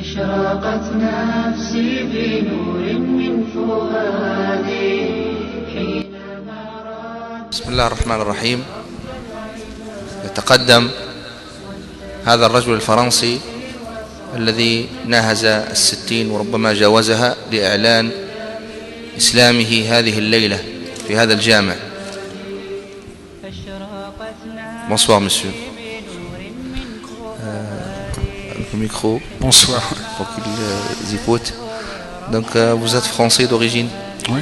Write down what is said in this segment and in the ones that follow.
أشرقت نفسي بنور من فؤادي حينما رأت. بسم الله الرحمن الرحيم. يتقدم هذا الرجل الفرنسي الذي ناهز 60 وربما جاوزها لإعلان إسلامه هذه الليلة في هذا الجامع. Bonsoir monsieur. Le micro. Bonsoir. Pour qu'ils écoutent. Donc vous êtes français d'origine? Oui.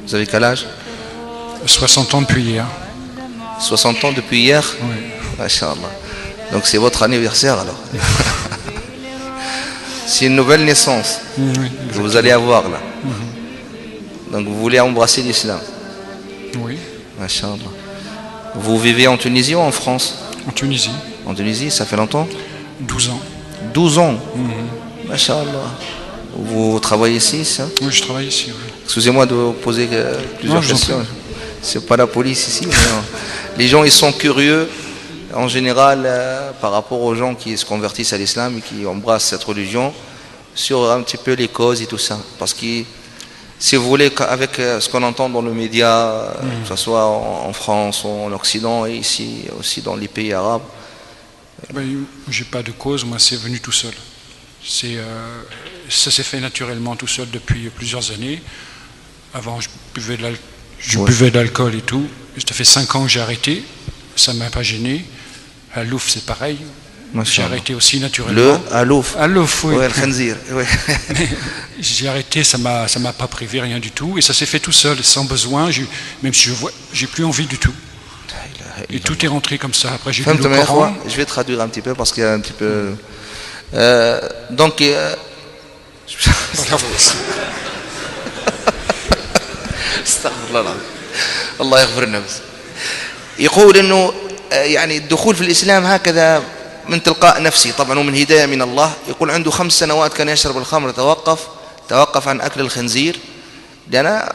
Vous avez quel âge? 60 ans depuis hier. 60 ans depuis hier? Oui. Masha'Allah. Donc c'est votre anniversaire alors. C'est une nouvelle naissance que vous allez avoir là. Donc vous voulez embrasser l'islam? Oui. Masha'Allah. Vous vivez en Tunisie ou en France? En Tunisie. En Tunisie, ça fait longtemps? 12 ans. 12 ans. Masha'Allah. Vous travaillez ici, ça? Oui, je travaille ici. Oui. Excusez-moi de vous poser plusieurs questions. C'est pas la police ici, mais les gens ils sont curieux en général par rapport aux gens qui se convertissent à l'islam et qui embrassent cette religion sur un petit peu les causes et tout ça. Parce que si vous voulez, avec ce qu'on entend dans le média, que ce soit en France ou en Occident et ici aussi dans les pays arabes. J'ai pas de cause, moi c'est venu tout seul. Ça s'est fait naturellement tout seul depuis plusieurs années. Avant je buvais de l'alcool et tout. Ça fait 5 ans que j'ai arrêté, ça ne m'a pas gêné. À Louf c'est pareil. J'ai arrêté aussi naturellement. À Louf, oui. Ouais, le khanzir, ouais. J'ai arrêté, ça m'a pas privé, rien du tout. Et ça s'est fait tout seul, sans besoin. Même si j'ai plus envie du tout. Et tout est rentré comme ça. Après, j'ai lu le Coran. Je vais traduire un petit peu parce qu'il y a un petit peu. Donc. استغفر الله العظيم الله يغفر لنا بس. يقول انه يعني الدخول في الاسلام هكذا من تلقاء نفسي طبعا ومن هدايه من الله. يقول عنده 5 سنوات كان يشرب الخمر توقف عن اكل الخنزير. لأن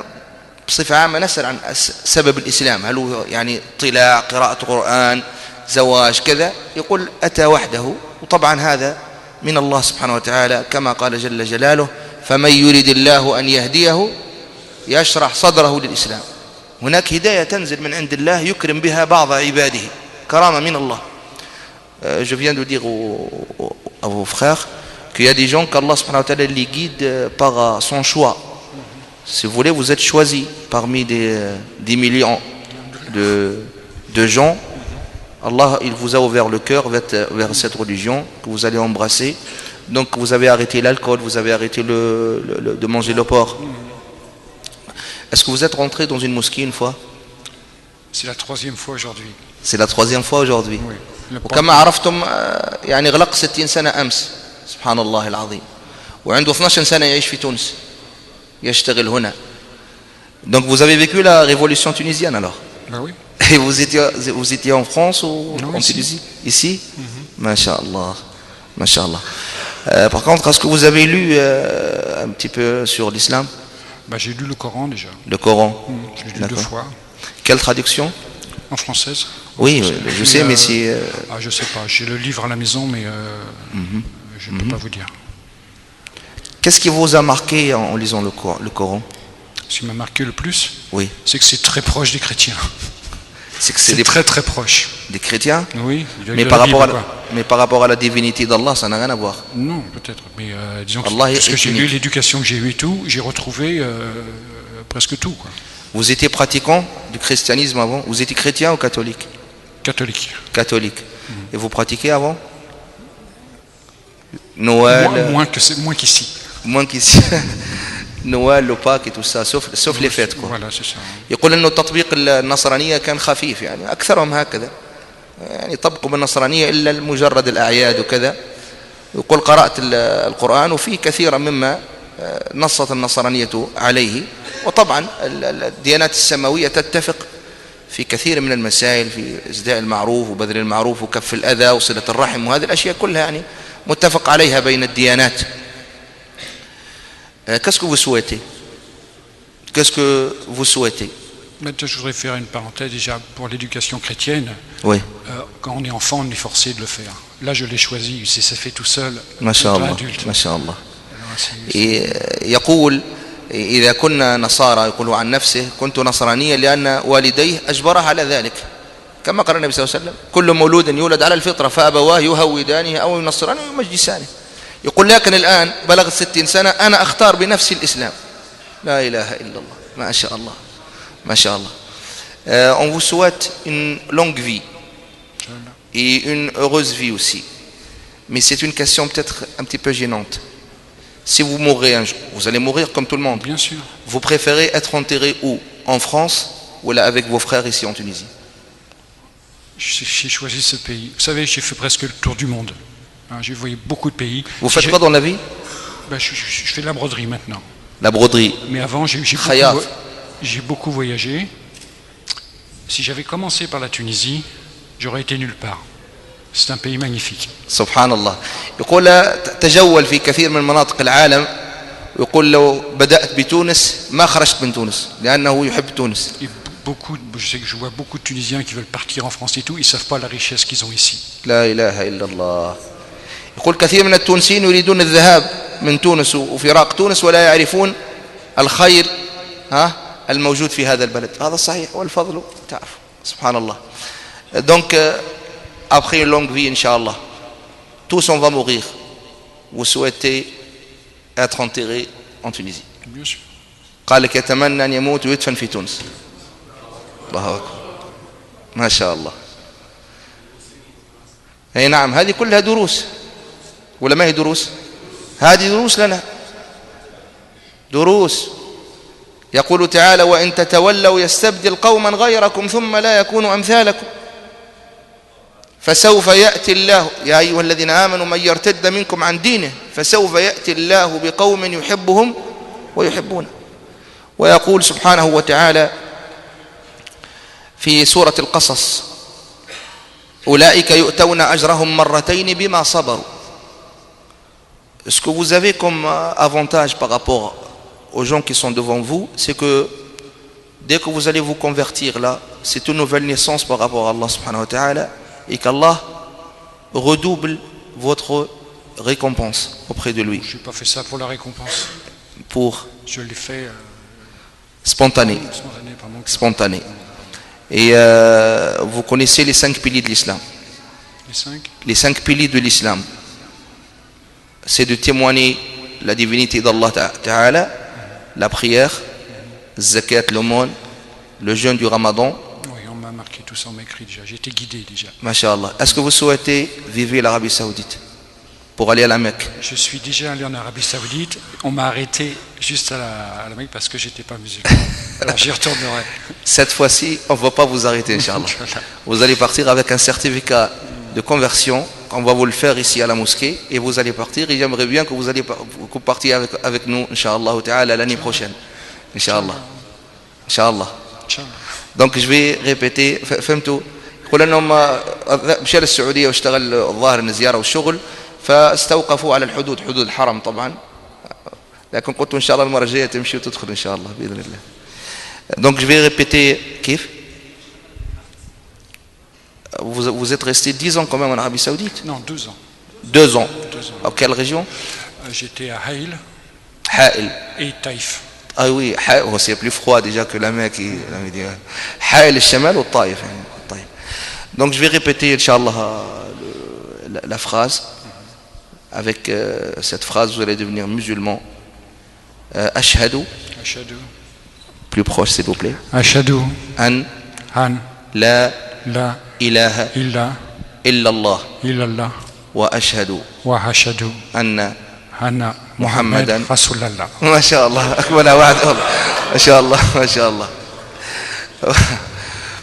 بصفه عامه نسال عن سبب الاسلام، هل هو يعني اطلاع، قراءه قران، زواج كذا؟ يقول اتى وحده، وطبعا هذا من الله سبحانه وتعالى كما قال جل جلاله: فمن يريد الله ان يهديه يشرح صدره للإسلام. هناك هداية تنزل من عند الله يكرم بها بعض عباده، كرامة من Allah. Je viens de dire à vos frères qu'il y a des gens qu'Allah subhanahu wa ta'ala les guide par son choix. Si vous voulez, vous êtes choisis parmi des millions de gens. Allah, il vous a ouvert le cœur vers cette religion que vous allez embrasser. Donc vous avez arrêté l'alcool, vous avez arrêté de manger le porc. Est-ce que vous êtes rentré dans une mosquée une fois? C'est la 3e fois aujourd'hui. C'est la 3e fois aujourd'hui. Oui. وكما عرفتم يعني غلق 60 سنة أمس سبحان الله العظيم، وعنده 12 سنة يعيش في تونس يشتغل هنا. Donc vous avez vécu la révolution tunisienne alors? Ben oui. Et vous étiez en France ou en Tunisie? Ici? Masha'Allah. Masha'Allah. Par contre, est-ce que vous avez lu un petit peu sur l'islam? J'ai lu le Coran déjà. Le Coran? Je l'ai lu 2 fois. Quelle traduction? En française. Oui, je sais, mais si... je sais pas, j'ai le livre à la maison, mais je ne peux pas vous dire. Qu'est-ce qui vous a marqué en lisant le Coran? Ce qui m'a marqué le plus, oui, c'est que c'est très proche des chrétiens. C'est très très proche. Des chrétiens? Oui. Mais par rapport à la divinité d'Allah, ça n'a rien à voir. Non, peut-être. Mais disons que parce que j'ai lu, l'éducation que j'ai eue et tout, j'ai retrouvé presque tout, quoi. Vous étiez pratiquant du christianisme avant? Vous étiez chrétien ou catholique? Catholique. Catholique. Et vous pratiquez avant? Noël? Moins qu'ici. Moins qu'ici. Noël, le Pâques et tout ça, sauf les fêtes, quoi. Voilà, c'est ça. يقول إنه تطبيق النصرانية كان خفيف، يعني أكثرهم هكذا، يعني طبقوا بالنصرانية إلا مجرد الأعياد وكذا. يقول قرأت القرآن وفيه كثيرا مما نصت النصرانية عليه. وطبعا الديانات السماوية تتفق في كثير من المسائل، في إسداء المعروف وبذل المعروف وكف الأذى وصلة الرحم، وهذه الأشياء كلها يعني متفق عليها بين الديانات. Qu'est-ce que vous souhaitez? Qu'est-ce que vous souhaitez? Maintenant, je voudrais faire une parenthèse déjà pour l'éducation chrétienne. Oui. Quand on est enfant, on est forcé de le faire. Là, je l'ai choisi, c'est fait tout seul. ما شاء الله adulte. ما شاء الله. Alors, يقول إذا كنا نصارى يقول عن نفسه كنت نصرانيا لأن والديه أجبره على ذلك كما قال النبي صلى الله عليه وسلم كل مولود يولد على الفطرة فأبواه يهودانه أو ينصرانه أو يمجسانه. يقول لكن الآن بلغت 60 سنة أنا أختار بنفسي الإسلام. لا إله إلا الله ما شاء الله ما شاء الله. On vous souhaite une longue vie et une heureuse vie aussi. Mais c'est une question peut-être un petit peu gênante. Si vous mourrez un jour, vous allez mourir comme tout le monde. Bien sûr. Vous préférez être enterré où? En France ou là avec vos frères ici en Tunisie? J'ai choisi ce pays. Vous savez, j'ai fait presque le tour du monde. Hein, j'ai voyagé beaucoup de pays. Vous faites quoi dans la vie? Ben, je fais de la broderie maintenant. La broderie. Mais avant, j'ai beaucoup voyagé. Si j'avais commencé par la Tunisie, j'aurais été nulle part. C'est un pays magnifique. سبحان الله. يقول تجول في كثير من مناطق العالم ويقول لو بدأت بتونس ما خرجت من تونس لأنه يحب تونس. Je sais que je vois beaucoup de Tunisiens qui veulent partir en France et tout, ils ne savent pas la richesse qu'ils ont ici. لا إله إلا الله. يقول كثير من التونسيين يريدون الذهاب من تونس وفراق تونس ولا يعرفون الخير الموجود في هذا البلد. هذا صحيح والفضل تعرف سبحان الله. Donc après une longue vie Inch'Allah tous on va mourir. Vous souhaitez être enterré en Tunisie. Bien sûr. قال لك يتمنى أن يموت ويدفن في تونس. الله أكبر ما شاء الله. أي نعم هذه كلها دروس ولا ما هي دروس؟ هذه دروس لنا دروس. يقول تعالى وإن تتولوا يستبدل قوما غيركم ثم لا يكونوا أمثالكم فسوف يأتي الله يا أيها الذين آمنوا من يرتد منكم عن دينه فسوف يأتي الله بقوم يحبهم ويحبونه. ويقول سبحانه وتعالى في سورة القصص أولئك يؤتون أجرهم مرتين بما صبروا. Ce que vous avez comme avantage par rapport aux gens qui sont devant vous, c'est que dès que vous allez vous convertir là, c'est une nouvelle naissance par rapport à Allah subhanahu wa ta'ala et qu'Allah redouble votre récompense auprès de lui. Je n'ai pas fait ça pour la récompense. Je l'ai fait spontané. Par mon cœur. Spontané. Et vous connaissez les 5 piliers de l'islam. Les 5? Les 5 piliers de l'islam. C'est de témoigner la divinité d'Allah Ta'ala, la prière, zakat, l'aumône, le jeûne du Ramadan. Oui, on m'a marqué tout ça, on m'a écrit déjà. J'ai été guidé déjà. Masha'Allah. Est-ce que vous souhaitez vivre l'Arabie Saoudite pour aller à la Mecque? Je suis déjà allé en Arabie Saoudite. On m'a arrêté juste à la Mecque parce que j'étais pas musulman. Alors j'y retournerai. Cette fois-ci, on ne va pas vous arrêter, Inch'Allah. Vous allez partir avec un certificat de conversion. On va vous le faire ici à la mosquée et vous allez partir. Et j'aimerais bien que vous partiez avec nous, Inch'Allah Ta'ala, l'année prochaine. Inch'Allah. Inch'Allah. Donc je vais répéter. فهمتوا؟ يقول انهم مشى للسعوديه واشتغل الظاهر ان زياره والشغل فاستوقفوا على الحدود حدود الحرم طبعا. لكن قلت ان شاء الله المره الجايه تمشي وتدخل ان شاء الله باذن الله. Donc je vais répéter. كيف؟ Vous êtes resté 10 ans quand même en Arabie Saoudite? Non, 2 ans. 2 ans. À quelle région? J'étais à Haïl. Haïl. Et Taïf. Ah oui, Haïl, c'est plus froid déjà que la Mecque. Haïl, le Shamal ou Taïf. Donc je vais répéter, Inch'Allah, la phrase. Avec cette phrase, vous allez devenir musulman. Ashhadu. Ashhadu. Plus proche, s'il vous plaît. Ashhadu. An. La. إله إلا الله وأشهد أن محمدا رسول الله. ما شاء الله أكمل وعد الله. ما شاء الله ما شاء الله.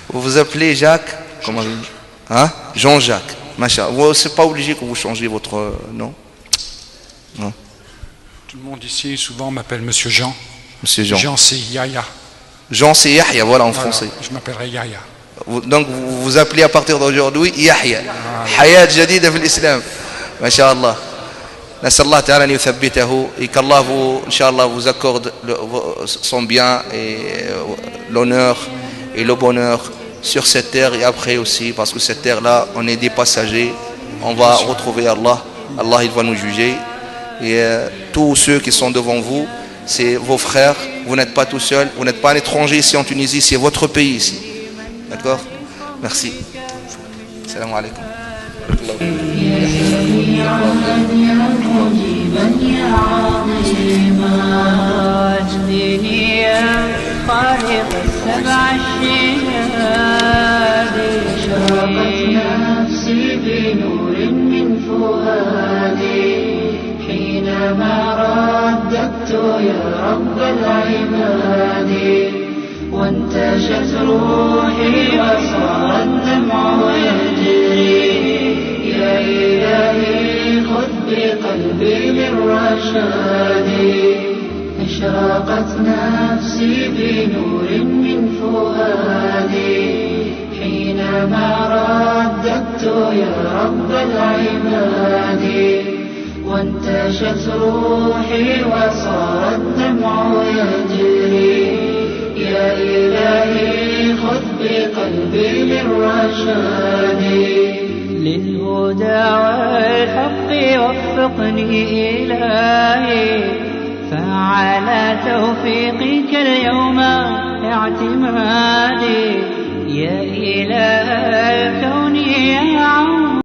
Vous vous appelez Jacques? Comment? Hein? Jean-Jacques. ما شاء الله. C'est pas obligé que vous changiez votre nom. Non. Tout le monde ici souvent m'appelle Monsieur Jean. Monsieur Jean. Jean c'est Yahya. Jean c'est Yahya, voilà en français. Je m'appellerai Yahya. Donc vous vous appelez à partir d'aujourd'hui Yahya. حياة جديدة في الإسلام. ما شاء الله. نسأل الله تعالى أن يثبته et qu'Allah vous, Inch'Allah, vous accorde son bien et l'honneur et le bonheur sur cette terre et après aussi, parce que cette terre-là, on est des passagers, on va retrouver Allah. Allah, il va nous juger. Et tous ceux qui sont devant vous, c'est vos frères. Vous n'êtes pas tout seul. Vous n'êtes pas un étranger ici en Tunisie. C'est votre pays ici. D'accord? Merci. Salam alaikum. يا سميعا يا مجيبا يا عظيما واجدني يا خالق السبع الشهاد أشرقت نفسي بنور من فؤادي حينما رددت يا رب العباد وانتشت روحي وصار الدمع يجري يا إلهي خذ بقلبي للرشاد أشرقت نفسي بنور من فؤادي حينما رددت يا رب العباد وانتشت روحي وصار الدمع يجري يا إلهي خذ بقلبي للرشاد للهدى والحق وفقني إلهي فعلى توفيقك اليوم اعتمادي يا إله الكون يا